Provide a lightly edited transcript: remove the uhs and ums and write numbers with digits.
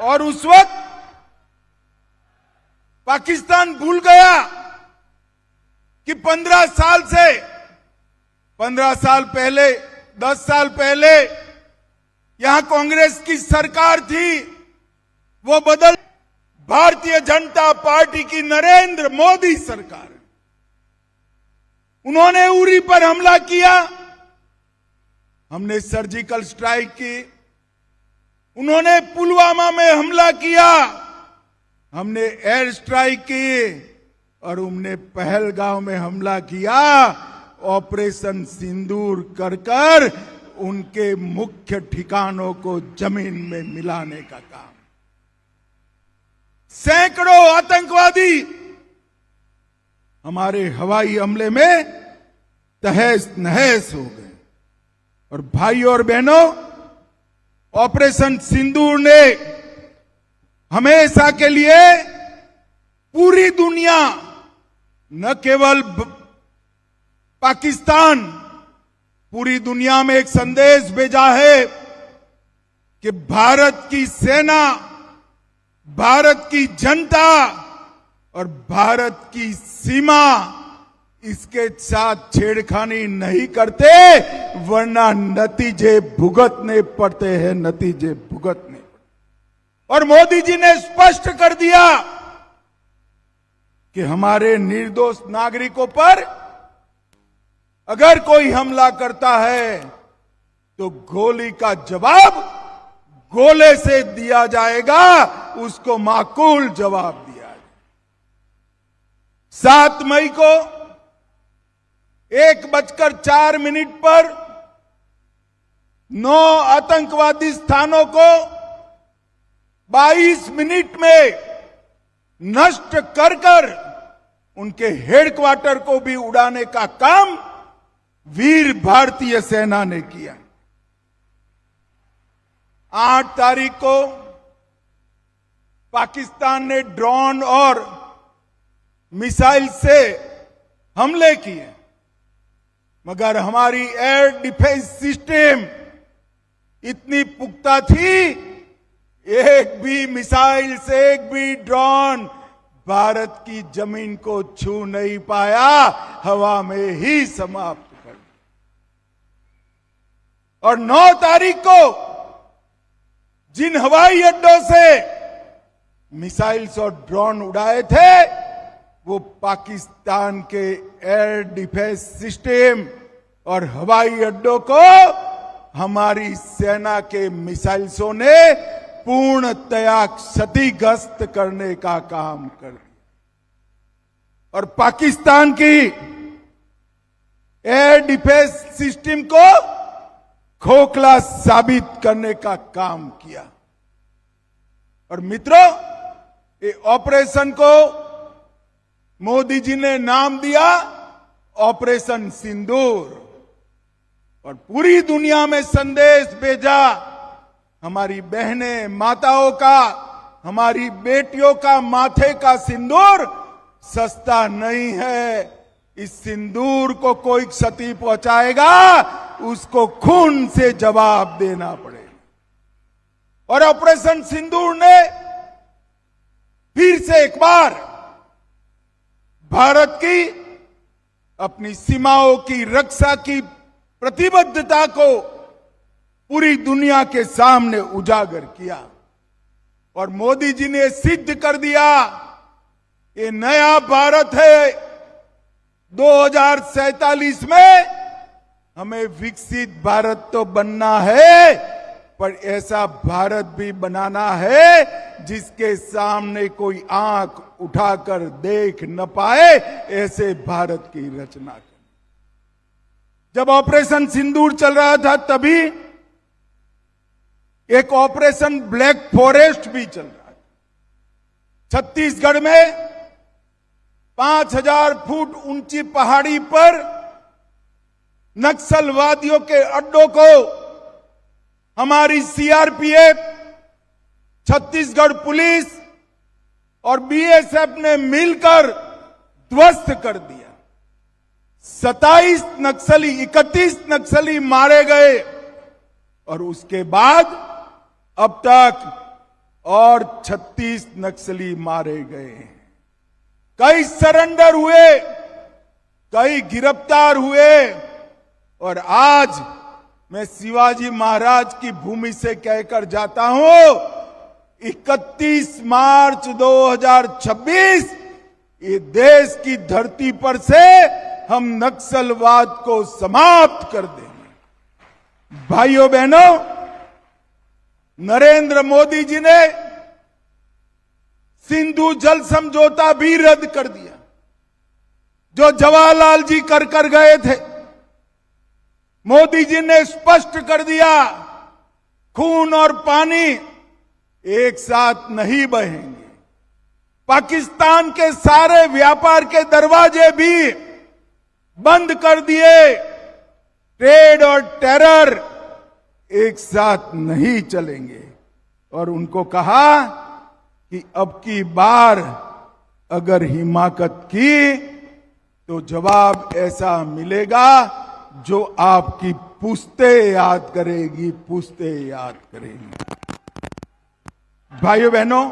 और उस वक्त पाकिस्तान भूल गया कि 15 साल पहले 10 साल पहले यहां कांग्रेस की सरकार थी, वो बदल भारतीय जनता पार्टी की नरेंद्र मोदी सरकार। उन्होंने उरी पर हमला किया, हमने सर्जिकल स्ट्राइक की। उन्होंने पुलवामा में हमला किया, हमने एयर स्ट्राइक की। और उन्होंने पहलगांव में हमला किया, ऑपरेशन सिंदूर कर उनके मुख्य ठिकानों को जमीन में मिलाने का काम। सैकड़ों आतंकवादी हमारे हवाई हमले में तहस नहस हो गए। और भाइयों और बहनों, ऑपरेशन सिंदूर ने हमेशा के लिए पूरी दुनिया, न केवल पाकिस्तान, पूरी दुनिया में एक संदेश भेजा है कि भारत की सेना, भारत की जनता और भारत की सीमा इसके साथ छेड़खानी नहीं करते, वरना नतीजे भुगतने पड़ते हैं, नतीजे भुगतने। और मोदी जी ने स्पष्ट कर दिया कि हमारे निर्दोष नागरिकों पर अगर कोई हमला करता है तो गोली का जवाब गोले से दिया जाएगा, उसको माकूल जवाब दिया जाएगा। 7 मई को 1:04 पर 9 आतंकवादी स्थानों को 22 मिनट में नष्ट कर उनके हेडक्वार्टर को भी उड़ाने का काम वीर भारतीय सेना ने किया। 8 तारीख को पाकिस्तान ने ड्रोन और मिसाइल से हमले किए, मगर हमारी एयर डिफेंस सिस्टम इतनी पुख्ता थी, एक भी मिसाइल से एक भी ड्रोन भारत की जमीन को छू नहीं पाया, हवा में ही समाप्त कर। और 9 तारीख को जिन हवाई अड्डों से मिसाइल्स और ड्रोन उड़ाए थे, वो पाकिस्तान के एयर डिफेंस सिस्टम और हवाई अड्डों को हमारी सेना के मिसाइल्सों ने पूर्णतया क्षतिग्रस्त करने का काम कर दिया। और पाकिस्तान की एयर डिफेंस सिस्टम को खोखला साबित करने का काम किया। और मित्रों, ये ऑपरेशन को मोदी जी ने नाम दिया ऑपरेशन सिंदूर, और पूरी दुनिया में संदेश भेजा, हमारी बहनें, माताओं का, हमारी बेटियों का माथे का सिंदूर सस्ता नहीं है। इस सिंदूर को कोई क्षति पहुंचाएगा, उसको खून से जवाब देना पड़ेगा। और ऑपरेशन सिंदूर ने फिर से एक बार भारत की अपनी सीमाओं की रक्षा की प्रतिबद्धता को पूरी दुनिया के सामने उजागर किया। और मोदी जी ने सिद्ध कर दिया, ये नया भारत है। 2047 में हमें विकसित भारत तो बनना है, पर ऐसा भारत भी बनाना है जिसके सामने कोई आंख उठाकर देख न पाए, ऐसे भारत की रचना कर। जब ऑपरेशन सिंदूर चल रहा था, तभी एक ऑपरेशन ब्लैक फॉरेस्ट भी चल रहा था। छत्तीसगढ़ में 5000 फुट ऊंची पहाड़ी पर नक्सलवादियों के अड्डों को हमारी सीआरपीएफ, छत्तीसगढ़ पुलिस और बीएसएफ ने मिलकर ध्वस्त कर दिया। 31 नक्सली मारे गए। और उसके बाद अब तक और 36 नक्सली मारे गए। कई सरेंडर हुए, कई गिरफ्तार हुए। और आज मैं शिवाजी महाराज की भूमि से कहकर जाता हूं, 31 मार्च 2026 ये देश की धरती पर से हम नक्सलवाद को समाप्त कर देंगे। भाइयों बहनों, नरेंद्र मोदी जी ने सिंधु जल समझौता भी रद्द कर दिया, जो जवाहरलाल जी कर गए थे। मोदी जी ने स्पष्ट कर दिया, खून और पानी एक साथ नहीं बहेंगे। पाकिस्तान के सारे व्यापार के दरवाजे भी बंद कर दिए। ट्रेड और टेरर एक साथ नहीं चलेंगे। और उनको कहा कि अब की बार अगर हिमाकत की तो जवाब ऐसा मिलेगा जो आपकी पुश्ते याद करेगी, पुश्ते याद करेंगी। भाइयों बहनों,